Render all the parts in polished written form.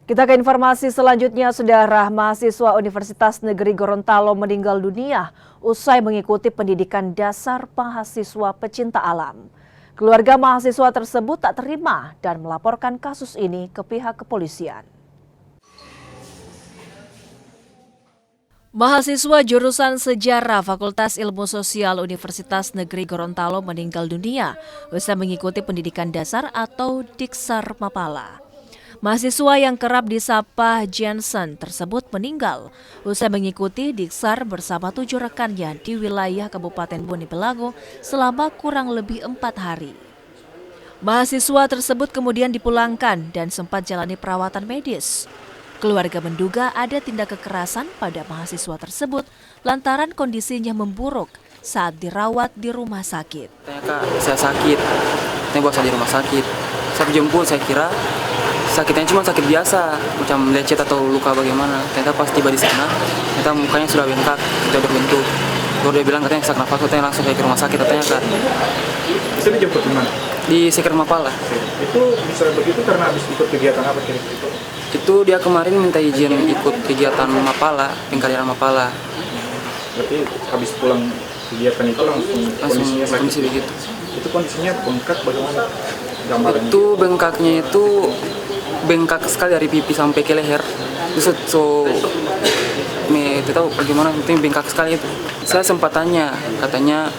Kita ke informasi selanjutnya, saudara. Mahasiswa Universitas Negeri Gorontalo meninggal dunia usai mengikuti pendidikan dasar mahasiswa pecinta alam. Keluarga mahasiswa tersebut tak terima dan melaporkan kasus ini ke pihak kepolisian. Mahasiswa jurusan Sejarah Fakultas Ilmu Sosial Universitas Negeri Gorontalo meninggal dunia usai mengikuti pendidikan dasar atau Diksar Mapala. Mahasiswa yang kerap disapa Jensen tersebut meninggal usai mengikuti Diksar bersama 7 rekannya di wilayah Kabupaten Bone Belago selama kurang lebih 4 hari. Mahasiswa tersebut kemudian dipulangkan dan sempat jalani perawatan medis. Keluarga menduga ada tindak kekerasan pada mahasiswa tersebut lantaran kondisinya memburuk saat dirawat di rumah sakit. Kak, saya sakit, saya bawa saya di rumah sakit. Saya jemput, saya kira sakitnya cuma sakit biasa, macam lecet atau luka bagaimana. Ternyata pas tiba di sana, ternyata mukanya sudah bengkak, sudah berbentuk. Baru dia bilang katanya sesak nafas, katanya langsung saya ke rumah sakit, katanya Kak. Itu dijemput di mana? Di Sekret Mapala. Itu bisa begitu karena habis ikut kegiatan apa kira-kira? Itu dia kemarin minta izin ikut kegiatan Mapala, Pengkaderan Mapala. Berarti habis pulang kegiatan itu langsung kondisinya sakit. Kondisi begitu. Itu kondisinya bengkak bagaimana? Gambarannya? Itu bengkaknya itu bengkak sekali dari pipi sampai ke leher. Terus tidak tahu bagaimana, penting bengkak sekali itu. Saya sempat tanya, katanya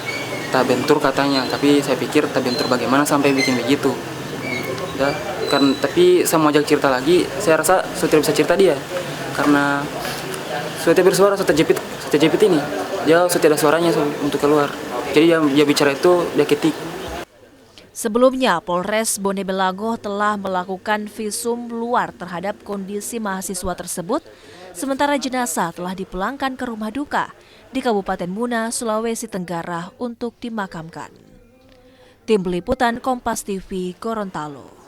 tak bentur katanya, tapi saya pikir tak bentur bagaimana sampai bikin begitu. Ya, kan, tapi saya mau ajak cerita lagi, saya rasa sudah tidak bisa cerita dia karena sudah tidak bersuara, sudah terjepit ini. Dia sudah tidak ada suaranya untuk keluar. Jadi dia bicara itu dia ketik. Sebelumnya, Polres Bone Belago telah melakukan visum luar terhadap kondisi mahasiswa tersebut, sementara jenazah telah dipulangkan ke rumah duka di Kabupaten Muna, Sulawesi Tenggara untuk dimakamkan. Tim Liputan Kompas TV Gorontalo.